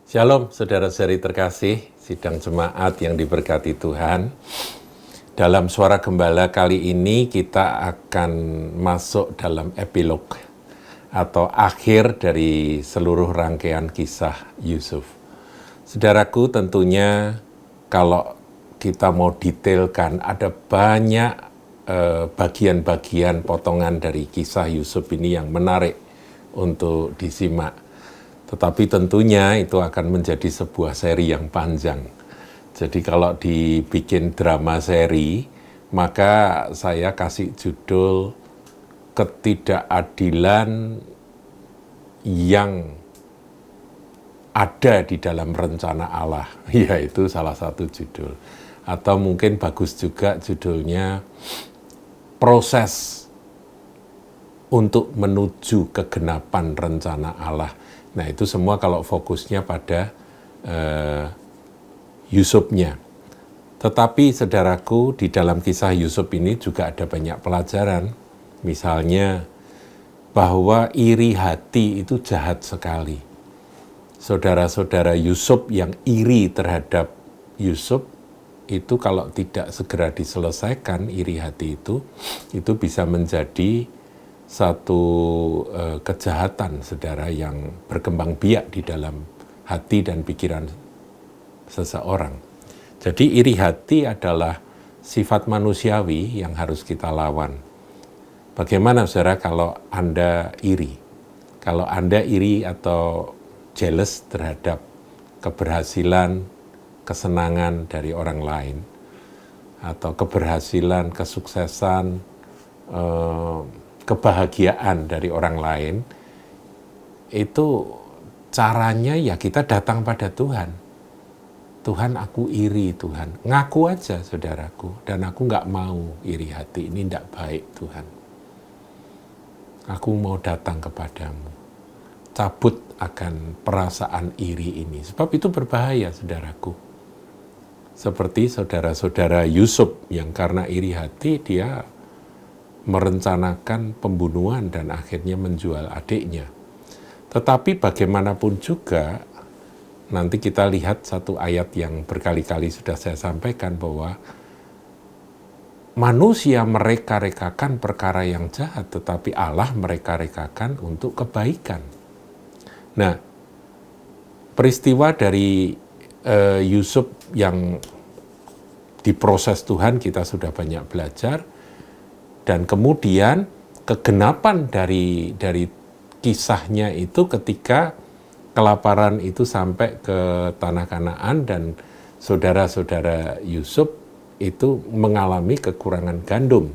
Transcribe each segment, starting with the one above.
Shalom saudara-saudari terkasih, sidang jemaat yang diberkati Tuhan. Dalam Suara Gembala kali ini kita akan masuk dalam epilog atau akhir dari seluruh rangkaian kisah Yusuf. Saudaraku, tentunya kalau kita mau detailkan ada banyak bagian-bagian potongan dari kisah Yusuf ini yang menarik untuk disimak. Tetapi tentunya itu akan menjadi sebuah seri yang panjang. Jadi kalau dibikin drama seri, maka saya kasih judul Ketidakadilan yang ada di dalam rencana Allah. Yaitu salah satu judul. Atau mungkin bagus juga judulnya Proses untuk menuju kegenapan rencana Allah. Nah, itu semua kalau fokusnya pada Yusufnya. Tetapi saudaraku, di dalam kisah Yusuf ini juga ada banyak pelajaran. Misalnya bahwa iri hati itu jahat sekali. Saudara-saudara Yusuf yang iri terhadap Yusuf, itu kalau tidak segera diselesaikan iri hati itu bisa menjadi satu kejahatan, saudara, yang berkembang biak di dalam hati dan pikiran seseorang. Jadi iri hati adalah sifat manusiawi yang harus kita lawan. Bagaimana, saudara, kalau Anda iri? Kalau Anda iri atau jealous terhadap keberhasilan, kesenangan dari orang lain, atau keberhasilan, kesuksesan, kebahagiaan dari orang lain, itu caranya ya kita datang pada Tuhan. Tuhan, aku iri, Tuhan. Ngaku aja, saudaraku. Dan aku nggak mau iri hati, ini tidak baik, Tuhan. Aku mau datang kepadamu. Cabut akan perasaan iri ini. Sebab itu berbahaya, saudaraku. Seperti saudara-saudara Yusuf yang karena iri hati, dia merencanakan pembunuhan dan akhirnya menjual adiknya. Tetapi bagaimanapun juga, nanti kita lihat satu ayat yang berkali-kali sudah saya sampaikan bahwa manusia mereka-rekakan perkara yang jahat, tetapi Allah mereka-rekakan untuk kebaikan. Nah, peristiwa dari Yusuf yang diproses Tuhan kita sudah banyak belajar. Dan kemudian kegenapan dari kisahnya itu ketika kelaparan itu sampai ke tanah Kanaan dan saudara-saudara Yusuf itu mengalami kekurangan gandum.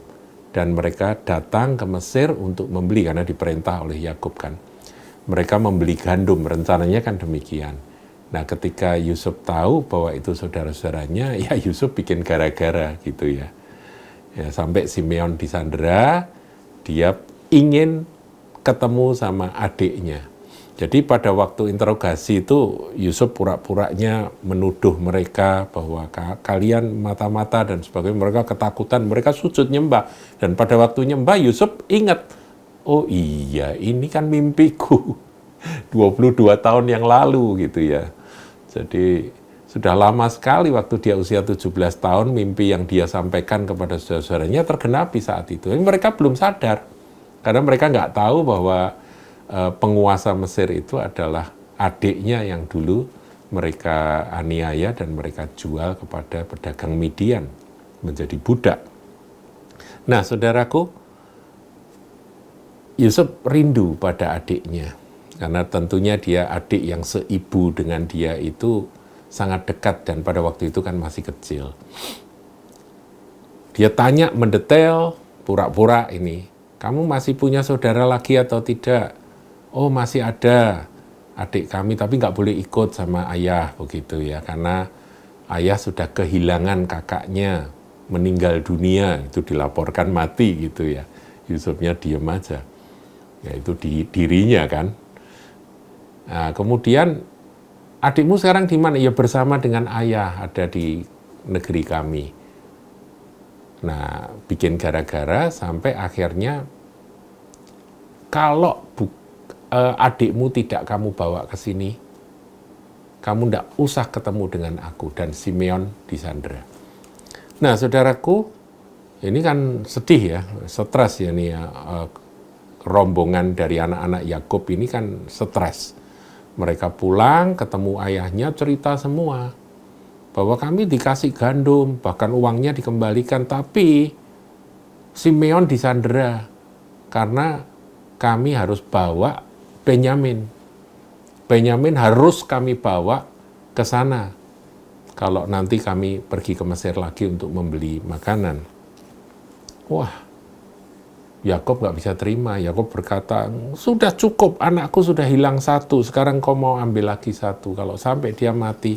Dan mereka datang ke Mesir untuk membeli, karena diperintah oleh Yakub kan. Mereka membeli gandum, rencananya kan demikian. Nah, ketika Yusuf tahu bahwa itu saudara-saudaranya, ya Yusuf bikin gara-gara gitu ya. Ya, sampai Simeon disandera, dia ingin ketemu sama adiknya. Jadi pada waktu interogasi itu Yusuf pura-puranya menuduh mereka bahwa kalian mata-mata dan sebagainya. Mereka ketakutan, mereka sujud nyembah. Dan pada waktu nyembah Yusuf ingat, oh iya ini kan mimpiku 22 tahun yang lalu gitu ya. Jadi sudah lama sekali waktu dia usia 17 tahun, mimpi yang dia sampaikan kepada saudara-saudaranya tergenapi saat itu. Tapi mereka belum sadar, karena mereka nggak tahu bahwa penguasa Mesir itu adalah adiknya yang dulu mereka aniaya dan mereka jual kepada pedagang Midian, menjadi budak. Nah, saudaraku, Yusuf rindu pada adiknya, karena tentunya dia adik yang seibu dengan dia itu sangat dekat dan pada waktu itu kan masih kecil. Dia tanya mendetail, pura-pura ini, kamu masih punya saudara lagi atau tidak? Oh, masih ada adik kami, tapi nggak boleh ikut sama ayah begitu ya, karena ayah sudah kehilangan kakaknya, meninggal dunia, itu dilaporkan mati gitu ya. Yusufnya diem aja, ya itu dirinya kan. Nah, kemudian adikmu sekarang di mana? Ya bersama dengan ayah, ada di negeri kami. Nah, bikin gara-gara sampai akhirnya kalau adikmu tidak kamu bawa ke sini, kamu tidak usah ketemu dengan aku. Dan Simeon disandera. Nah, saudaraku, ini kan sedih ya, stres ya nih ya, rombongan dari anak-anak Yakub ini kan stres. Mereka pulang, ketemu ayahnya, cerita semua bahwa kami dikasih gandum, bahkan uangnya dikembalikan, tapi Simeon disandera karena kami harus bawa Benyamin. Benyamin harus kami bawa ke sana kalau nanti kami pergi ke Mesir lagi untuk membeli makanan. Wah, Yakub nggak bisa terima. Yakub berkata, sudah cukup, anakku sudah hilang satu, sekarang kau mau ambil lagi satu. Kalau sampai dia mati,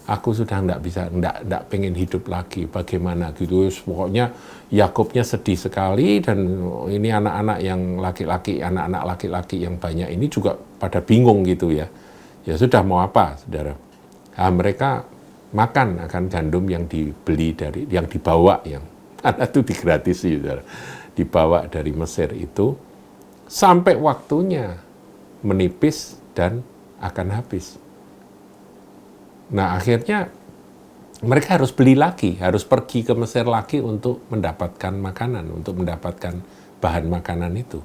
aku sudah nggak pengen hidup lagi. Bagaimana gitu? Pokoknya Yakubnya sedih sekali, dan ini anak-anak yang laki-laki, anak-anak laki-laki yang banyak ini juga pada bingung gitu ya. Ya sudah, mau apa, saudara? Nah, mereka makan akan gandum yang dibeli yang dibawa, yang karena itu digratisi, saudara. Dibawa dari Mesir itu sampai waktunya menipis dan akan habis. Nah, akhirnya mereka harus beli lagi, harus pergi ke Mesir lagi untuk mendapatkan makanan, untuk mendapatkan bahan makanan itu.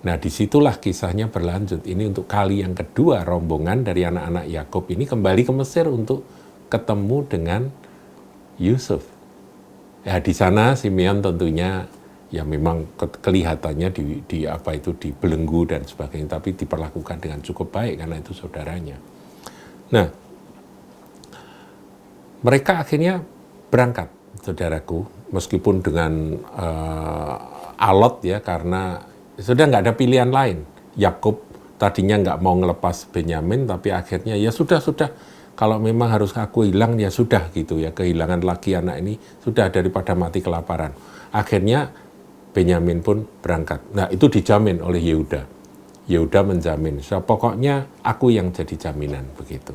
Nah, disitulah kisahnya berlanjut. Ini untuk kali yang kedua rombongan dari anak-anak Yakub ini kembali ke Mesir untuk ketemu dengan Yusuf. Ya, di sana Simeon tentunya ya memang kelihatannya dibelenggu dan sebagainya, tapi diperlakukan dengan cukup baik karena itu saudaranya. Nah, mereka akhirnya berangkat, saudaraku, meskipun dengan alot ya, karena sudah nggak ada pilihan lain. Yakub tadinya nggak mau ngelepas Benyamin, tapi akhirnya ya sudah, kalau memang harus aku hilang ya sudah gitu ya, kehilangan lagi anak ini sudah daripada mati kelaparan. Akhirnya Benyamin pun berangkat. Nah, itu dijamin oleh Yehuda. Yehuda menjamin, so, pokoknya aku yang jadi jaminan, begitu.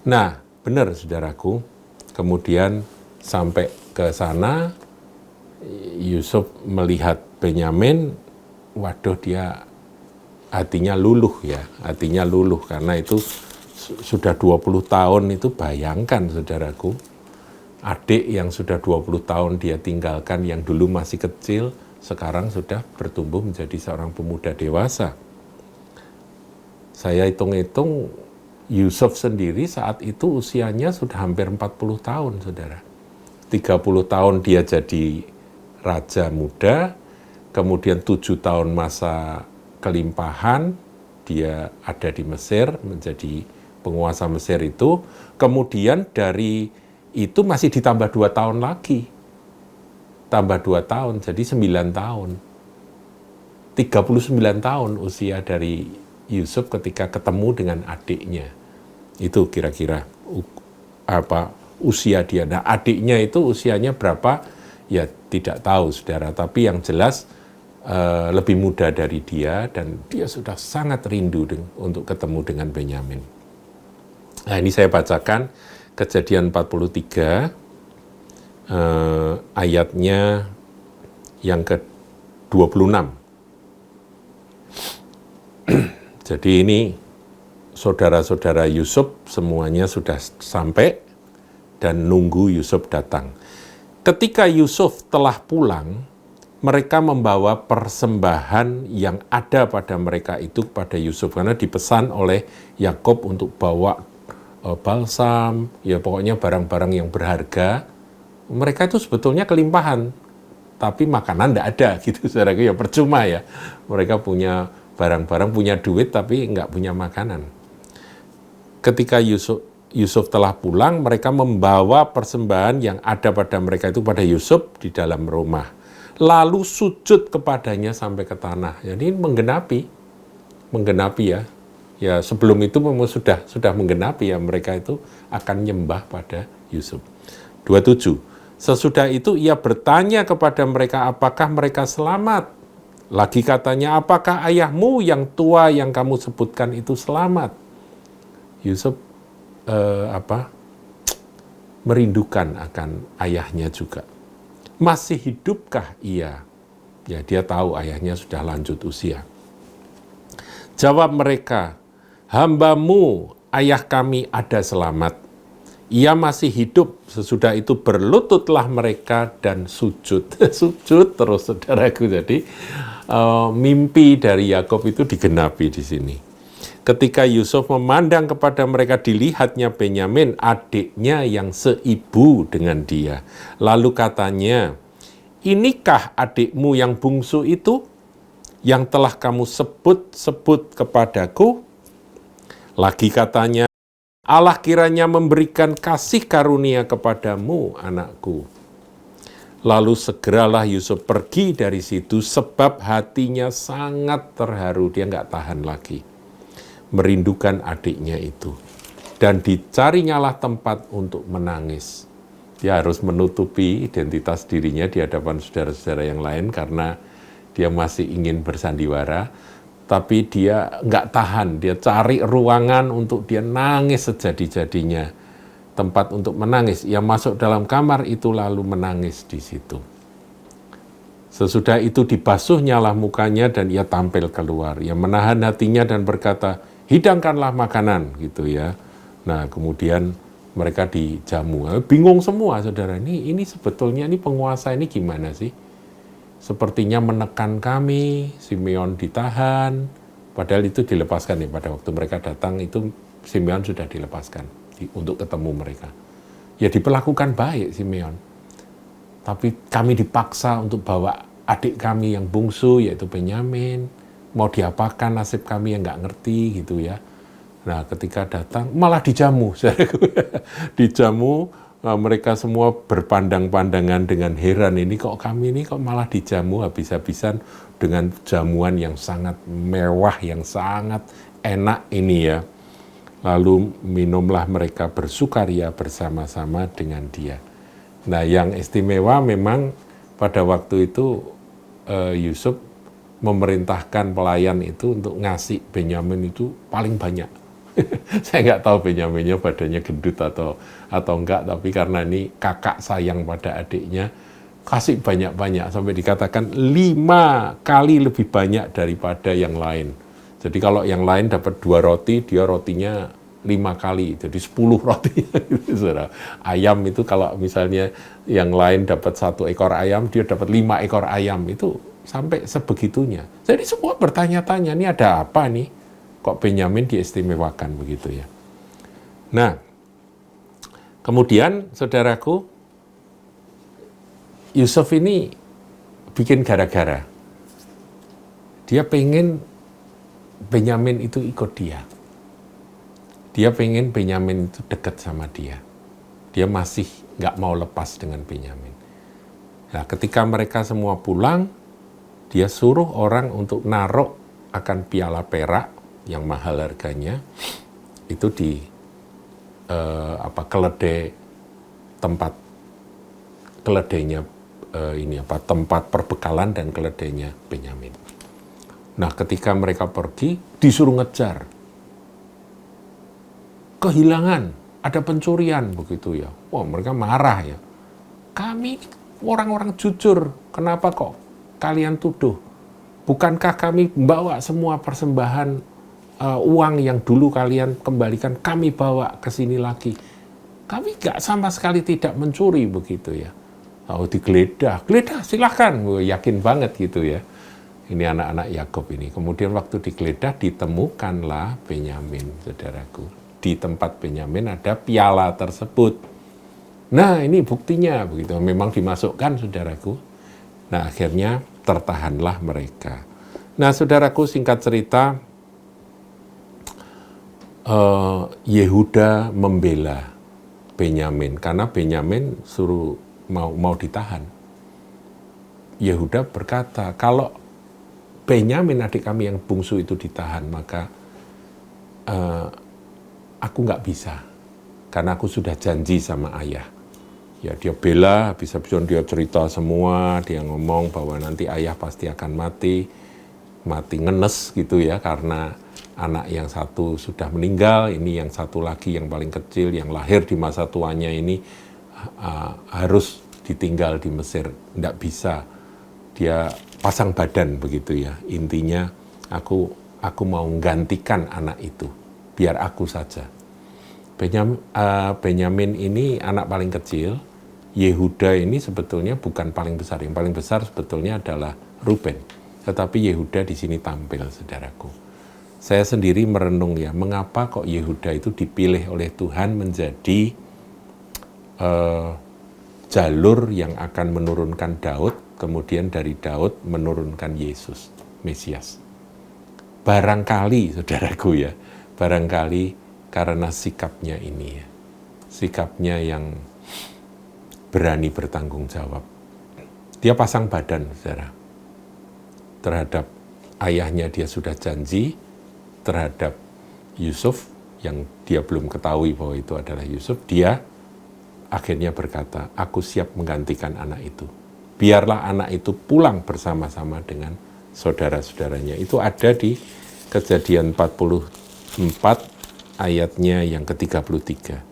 Nah, benar saudaraku, kemudian sampai ke sana, Yusuf melihat Benyamin, waduh, dia hatinya luluh ya, hatinya luluh, karena itu sudah 20 tahun itu, bayangkan saudaraku, adik yang sudah 20 tahun dia tinggalkan, yang dulu masih kecil, sekarang sudah bertumbuh menjadi seorang pemuda dewasa. Saya hitung-hitung, Yusuf sendiri saat itu usianya sudah hampir 40 tahun, saudara. 30 tahun dia jadi raja muda, kemudian 7 tahun masa kelimpahan, dia ada di Mesir, menjadi penguasa Mesir itu, kemudian dari itu masih ditambah 2 tahun lagi. Tambah 2 tahun, jadi 9 tahun. 39 tahun usia dari Yusuf ketika ketemu dengan adiknya. Itu kira-kira usia dia. Nah, adiknya itu usianya berapa? Ya tidak tahu, saudara. Tapi yang jelas lebih muda dari dia, dan dia sudah sangat rindu untuk ketemu dengan Benyamin. Nah, ini saya bacakan Kejadian 43, ayatnya yang ke-26. Jadi ini saudara-saudara Yusuf semuanya sudah sampai dan nunggu Yusuf datang. Ketika Yusuf telah pulang, mereka membawa persembahan yang ada pada mereka itu kepada Yusuf, karena dipesan oleh Yakub untuk bawa balsam, ya pokoknya barang-barang yang berharga. Mereka itu sebetulnya kelimpahan, tapi makanan tidak ada gitu, saudara, ya percuma ya. Mereka punya barang-barang, punya duit, tapi nggak punya makanan. Ketika Yusuf telah pulang, mereka membawa persembahan yang ada pada mereka itu pada Yusuf di dalam rumah. Lalu sujud kepadanya sampai ke tanah. Jadi menggenapi ya. Ya sebelum itu memang sudah menggenapi ya, mereka itu akan nyembah pada Yusuf. 27. Sesudah itu ia bertanya kepada mereka, apakah mereka selamat? Lagi katanya, apakah ayahmu yang tua yang kamu sebutkan itu selamat? Yusuf merindukan akan ayahnya juga. Masih hidupkah ia? Ya, dia tahu ayahnya sudah lanjut usia. Jawab mereka, hambamu ayah kami ada selamat. Ia masih hidup. Sesudah itu berlututlah mereka dan sujud. Sujud terus, saudaraku. Jadi mimpi dari Yakub itu digenapi di sini. Ketika Yusuf memandang kepada mereka, dilihatnya Benyamin, adiknya yang seibu dengan dia. Lalu katanya, inikah adikmu yang bungsu itu, yang telah kamu sebut-sebut kepadaku? Lagi katanya, Allah kiranya memberikan kasih karunia kepadamu, anakku. Lalu segeralah Yusuf pergi dari situ, sebab hatinya sangat terharu. Dia nggak tahan lagi merindukan adiknya itu. Dan dicarinyalah tempat untuk menangis. Dia harus menutupi identitas dirinya di hadapan saudara-saudara yang lain karena dia masih ingin bersandiwara. Tapi dia nggak tahan, dia cari ruangan untuk dia nangis sejadi-jadinya. Tempat untuk menangis. Ia masuk dalam kamar itu lalu menangis di situ. Sesudah itu dibasuhnyalah mukanya dan ia tampil keluar. Ia menahan hatinya dan berkata, hidangkanlah makanan, gitu ya. Nah, kemudian mereka dijamu. Bingung semua, saudara. Ini sebetulnya penguasa ini gimana sih? Sepertinya menekan kami, Simeon ditahan. Padahal itu dilepaskan ya, pada waktu mereka datang itu Simeon sudah dilepaskan untuk ketemu mereka. Ya diperlakukan baik Simeon. Tapi kami dipaksa untuk bawa adik kami yang bungsu, yaitu Benyamin. Mau diapakan nasib kami yang nggak ngerti gitu ya. Nah ketika datang malah dijamu. Dijamu, mereka semua berpandang-pandangan dengan heran, ini kok kami ini kok malah dijamu habis-habisan dengan jamuan yang sangat mewah, yang sangat enak ini ya. Lalu minumlah mereka bersukaria bersama-sama dengan dia. Nah yang istimewa memang pada waktu itu Yusuf memerintahkan pelayan itu untuk ngasih Benyamin itu paling banyak. Saya nggak tahu Benyaminnya badannya gendut atau enggak, tapi karena ini kakak sayang pada adiknya, kasih banyak-banyak, sampai dikatakan 5 kali lebih banyak daripada yang lain. Jadi kalau yang lain dapat 2 roti, dia rotinya 5 kali, jadi 10 roti. Ayam itu kalau misalnya yang lain dapat 1 ekor ayam, dia dapat 5 ekor ayam, itu sampai sebegitunya. Jadi semua bertanya-tanya, ini ada apa nih? Kok Benyamin diistimewakan begitu ya? Nah, kemudian saudaraku, Yusuf ini bikin gara-gara. Dia pengen Benyamin itu ikut dia. Dia pengen Benyamin itu dekat sama dia. Dia masih nggak mau lepas dengan Benyamin. Nah, ketika mereka semua pulang, dia suruh orang untuk naruh akan piala perak yang mahal harganya itu di keledai tempat keledainya tempat perbekalan dan keledainya Benyamin. Nah, ketika mereka pergi disuruh ngejar. Kehilangan, ada pencurian begitu ya. Wah, mereka marah ya. Kami orang-orang jujur, kenapa kok kalian tuduh? Bukankah kami bawa semua persembahan uang yang dulu kalian kembalikan, kami bawa ke sini lagi. Kami nggak sama sekali tidak mencuri begitu ya. Oh, digeledah silahkan, yakin banget gitu ya. Ini anak-anak Yakub ini. Kemudian waktu digeledah ditemukanlah Benyamin, saudaraku. Di tempat Benyamin ada piala tersebut. Nah ini buktinya begitu. Memang dimasukkan, saudaraku. Nah akhirnya tertahanlah mereka. Nah saudaraku, singkat cerita, Yehuda membela Benyamin karena Benyamin suruh mau ditahan. Yehuda berkata, kalau Benyamin adik kami yang bungsu itu ditahan, maka aku nggak bisa karena aku sudah janji sama ayah. Ya dia bela, habis-habisan dia cerita semua, dia ngomong bahwa nanti ayah pasti akan mati ngenes gitu ya, karena anak yang satu sudah meninggal, ini yang satu lagi yang paling kecil, yang lahir di masa tuanya ini harus ditinggal di Mesir, nggak bisa, dia pasang badan begitu ya, intinya aku mau menggantikan anak itu, biar aku saja. Benyamin ini anak paling kecil, Yehuda ini sebetulnya bukan paling besar. Yang paling besar sebetulnya adalah Ruben. Tetapi Yehuda di sini tampil, saudaraku. Saya sendiri merenung ya, mengapa kok Yehuda itu dipilih oleh Tuhan menjadi jalur yang akan menurunkan Daud, kemudian dari Daud menurunkan Yesus, Mesias. Barangkali, saudaraku ya, barangkali karena sikapnya ini ya, sikapnya yang berani bertanggung jawab. Dia pasang badan, saudara, terhadap ayahnya. Dia sudah janji terhadap Yusuf, yang dia belum ketahui bahwa itu adalah Yusuf. Dia akhirnya berkata, aku siap menggantikan anak itu. Biarlah anak itu pulang bersama-sama dengan saudara-saudaranya. Itu ada di Kejadian 44 ayatnya yang ke-33.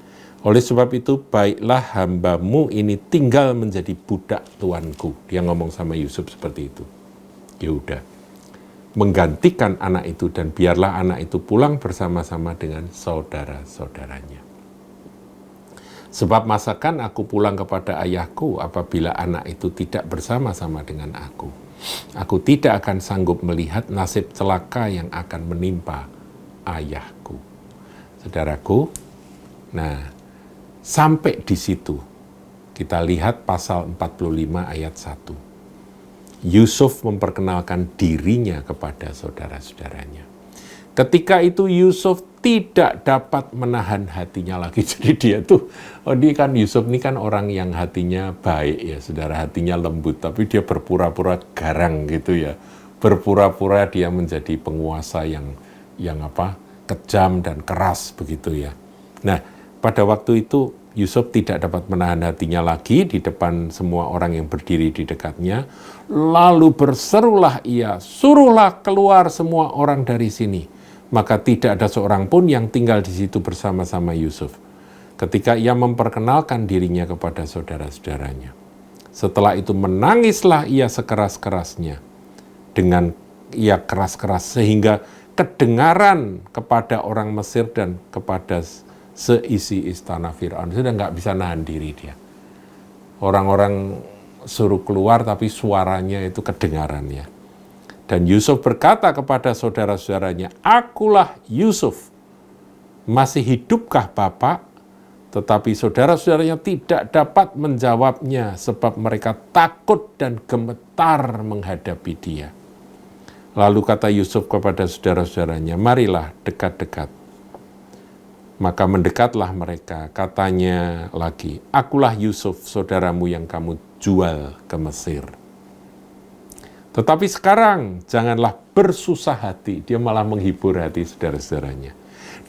Oleh sebab itu, baiklah hambamu ini tinggal menjadi budak tuanku. Dia ngomong sama Yusuf seperti itu. Yehuda menggantikan anak itu, dan biarlah anak itu pulang bersama-sama dengan saudara-saudaranya. Sebab masakan aku pulang kepada ayahku apabila anak itu tidak bersama-sama dengan aku. Aku tidak akan sanggup melihat nasib celaka yang akan menimpa ayahku. Saudaraku, nah sampai di situ kita lihat pasal 45 ayat 1. Yusuf memperkenalkan dirinya kepada saudara-saudaranya. Ketika itu Yusuf tidak dapat menahan hatinya lagi. Jadi dia tuh, dia kan Yusuf ini kan orang yang hatinya baik ya, saudara, hatinya lembut. Tapi dia berpura-pura garang gitu ya. Berpura-pura dia menjadi penguasa yang kejam dan keras begitu ya. Nah, pada waktu itu Yusuf tidak dapat menahan hatinya lagi di depan semua orang yang berdiri di dekatnya. Lalu berserulah ia, suruhlah keluar semua orang dari sini. Maka tidak ada seorang pun yang tinggal di situ bersama-sama Yusuf. Ketika ia memperkenalkan dirinya kepada saudara-saudaranya. Setelah itu menangislah ia sekeras-kerasnya. Dengan ia keras-keras sehingga kedengaran kepada orang Mesir dan kepada seisi istana Fir'aun. Sudah nggak bisa nahan diri dia. Orang-orang suruh keluar tapi suaranya itu kedengaran ya. Dan Yusuf berkata kepada saudara-saudaranya, akulah Yusuf, masih hidupkah Bapak? Tetapi saudara-saudaranya tidak dapat menjawabnya, sebab mereka takut dan gemetar menghadapi dia. Lalu kata Yusuf kepada saudara-saudaranya, marilah dekat-dekat. Maka mendekatlah mereka, katanya lagi, akulah Yusuf, saudaramu yang kamu jual ke Mesir. Tetapi sekarang janganlah bersusah hati, dia malah menghibur hati saudara-saudaranya.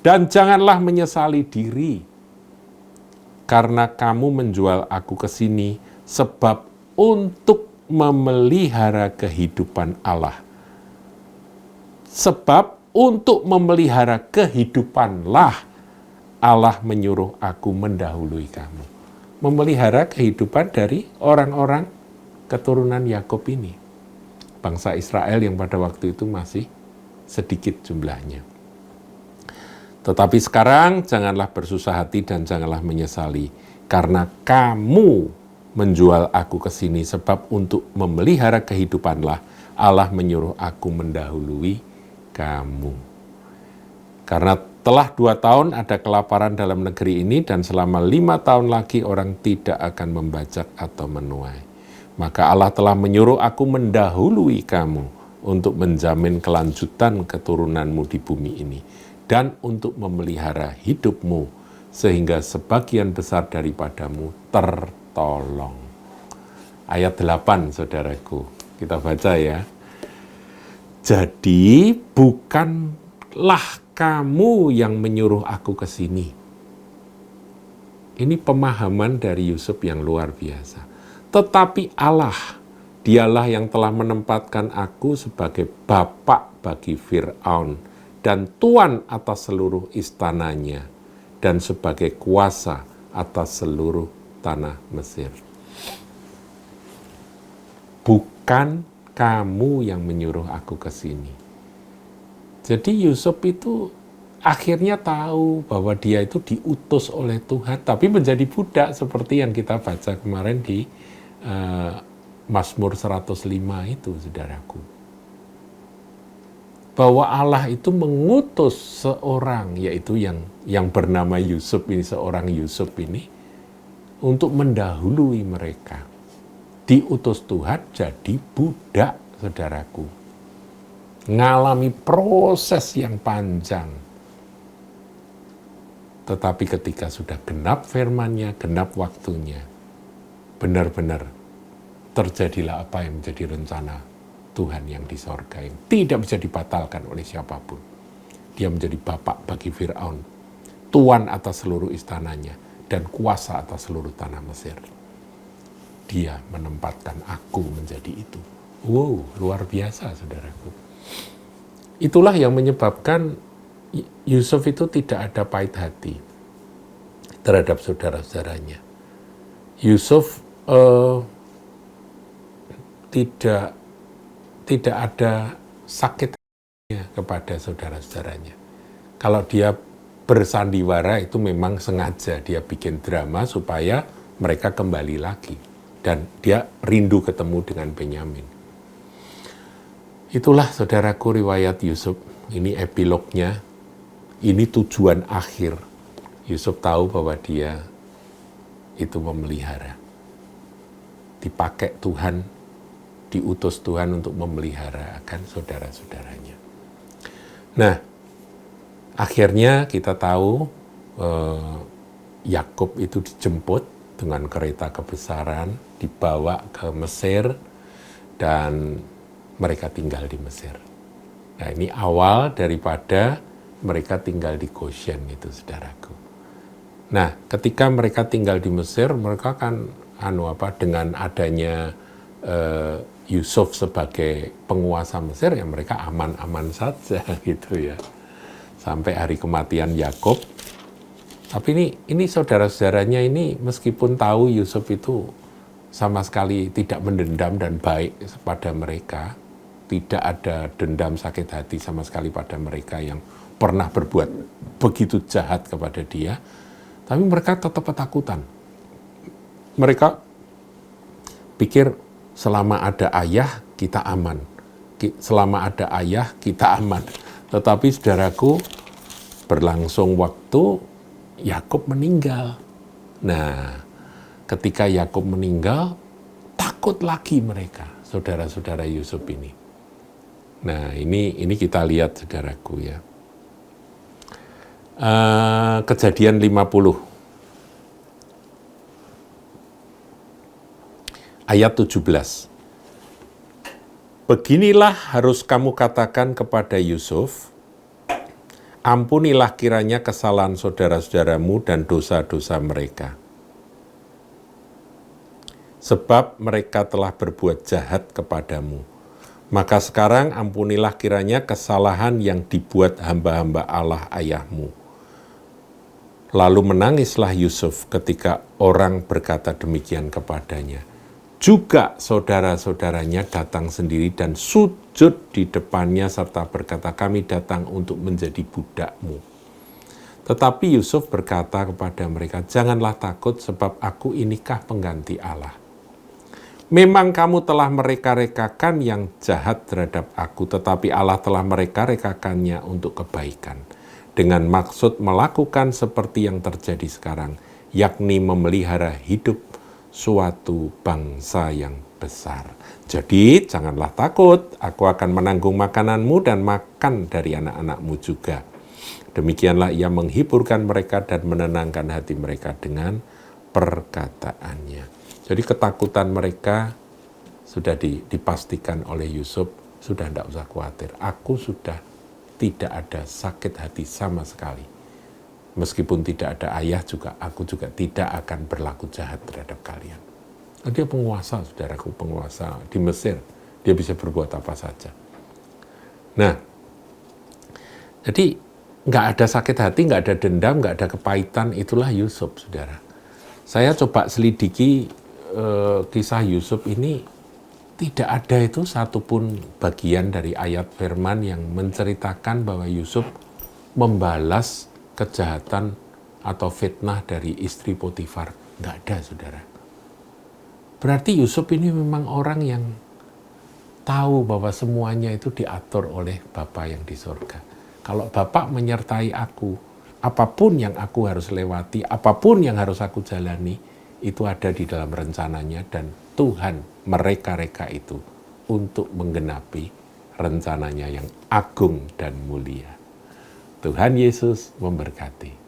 Dan janganlah menyesali diri, karena kamu menjual aku ke sini, sebab untuk memelihara kehidupan Allah. Sebab untuk memelihara kehidupanlah Allah menyuruh aku mendahului kamu. Memelihara kehidupan dari orang-orang keturunan Yakub ini. Bangsa Israel yang pada waktu itu masih sedikit jumlahnya. Tetapi sekarang janganlah bersusah hati dan janganlah menyesali, karena kamu menjual aku ke sini, sebab untuk memelihara kehidupanlah Allah menyuruh aku mendahului kamu. Karena telah 2 tahun ada kelaparan dalam negeri ini, dan selama 5 tahun lagi orang tidak akan membajak atau menuai. Maka Allah telah menyuruh aku mendahului kamu untuk menjamin kelanjutan keturunanmu di bumi ini dan untuk memelihara hidupmu sehingga sebagian besar daripadamu tertolong. Ayat 8, saudaraku, kita baca ya. Jadi bukanlah kamu yang menyuruh aku ke sini. Ini pemahaman dari Yusuf yang luar biasa. Tetapi Allah, dialah yang telah menempatkan aku sebagai bapak bagi Fir'aun dan tuan atas seluruh istananya dan sebagai kuasa atas seluruh tanah Mesir. Bukan kamu yang menyuruh aku ke sini. Jadi Yusuf itu akhirnya tahu bahwa dia itu diutus oleh Tuhan, tapi menjadi budak seperti yang kita baca kemarin di Mazmur 105 itu, saudaraku. Bahwa Allah itu mengutus seorang, yaitu yang bernama Yusuf ini, seorang Yusuf ini, untuk mendahului mereka. Diutus Tuhan jadi budak, saudaraku. Ngalami proses yang panjang. Tetapi ketika sudah genap firman-Nya, genap waktunya, benar-benar terjadilah apa yang menjadi rencana Tuhan yang di sorga ini. Tidak bisa dibatalkan oleh siapapun. Dia menjadi bapak bagi Firaun, tuan atas seluruh istananya, dan kuasa atas seluruh tanah Mesir. Dia menempatkan aku menjadi itu. Wow, luar biasa, saudaraku. Itulah yang menyebabkan Yusuf itu tidak ada pahit hati terhadap saudara-saudaranya. Yusuf tidak ada sakit kepada saudara-saudaranya. Kalau dia bersandiwara itu memang sengaja dia bikin drama supaya mereka kembali lagi. Dan dia rindu ketemu dengan Benyamin. Itulah, saudaraku, riwayat Yusuf. Ini epilognya. Ini tujuan akhir. Yusuf tahu bahwa dia itu memelihara. Dipakai Tuhan, diutus Tuhan untuk memelihara akan saudara-saudaranya. Nah, akhirnya kita tahu Yakub itu dijemput dengan kereta kebesaran, dibawa ke Mesir, dan mereka tinggal di Mesir. Nah, ini awal daripada mereka tinggal di Goshen itu, saudaraku. Nah, ketika mereka tinggal di Mesir, mereka kan dengan adanya Yusuf sebagai penguasa Mesir, ya mereka aman-aman saja gitu ya. Sampai hari kematian Yakub. Tapi ini saudara-saudaranya ini meskipun tahu Yusuf itu sama sekali tidak mendendam dan baik pada mereka, tidak ada dendam sakit hati sama sekali pada mereka yang pernah berbuat begitu jahat kepada dia, tapi mereka tetap ketakutan. Mereka pikir selama ada ayah kita aman, selama ada ayah kita aman. Tetapi saudaraku, berlangsung waktu, Yakub meninggal. Nah, ketika Yakub meninggal, takut lagi mereka, saudara-saudara Yusuf ini. Nah, ini kita lihat, saudaraku ya. Kejadian 50. Ayat 17. Beginilah harus kamu katakan kepada Yusuf, ampunilah kiranya kesalahan saudara-saudaramu dan dosa-dosa mereka. Sebab mereka telah berbuat jahat kepadamu. Maka sekarang ampunilah kiranya kesalahan yang dibuat hamba-hamba Allah ayahmu. Lalu menangislah Yusuf ketika orang berkata demikian kepadanya. Juga saudara-saudaranya datang sendiri dan sujud di depannya serta berkata, kami datang untuk menjadi budakmu. Tetapi Yusuf berkata kepada mereka, janganlah takut sebab aku inikah pengganti Allah. Memang kamu telah mereka-rekakan yang jahat terhadap aku, tetapi Allah telah mereka-rekakannya untuk kebaikan. Dengan maksud melakukan seperti yang terjadi sekarang, yakni memelihara hidup suatu bangsa yang besar. Jadi janganlah takut, aku akan menanggung makananmu dan makan dari anak-anakmu juga. Demikianlah ia menghiburkan mereka dan menenangkan hati mereka dengan perkataannya. Jadi ketakutan mereka sudah dipastikan oleh Yusuf, sudah tidak usah khawatir. Aku sudah tidak ada sakit hati sama sekali. Meskipun tidak ada ayah juga, aku juga tidak akan berlaku jahat terhadap kalian. Dia penguasa, saudaraku, penguasa di Mesir. Dia bisa berbuat apa saja. Nah, jadi nggak ada sakit hati, nggak ada dendam, nggak ada kepahitan. Itulah Yusuf, saudara. Saya coba selidiki kisah Yusuf ini, tidak ada itu satupun bagian dari ayat firman yang menceritakan bahwa Yusuf membalas kejahatan atau fitnah dari istri Potifar. Nggak ada, saudara. Berarti Yusuf ini memang orang yang tahu bahwa semuanya itu diatur oleh Bapa yang di surga. Kalau Bapa menyertai aku, apapun yang aku harus lewati, apapun yang harus aku jalani, itu ada di dalam rencananya, dan Tuhan mereka-reka itu untuk menggenapi rencananya yang agung dan mulia. Tuhan Yesus memberkati.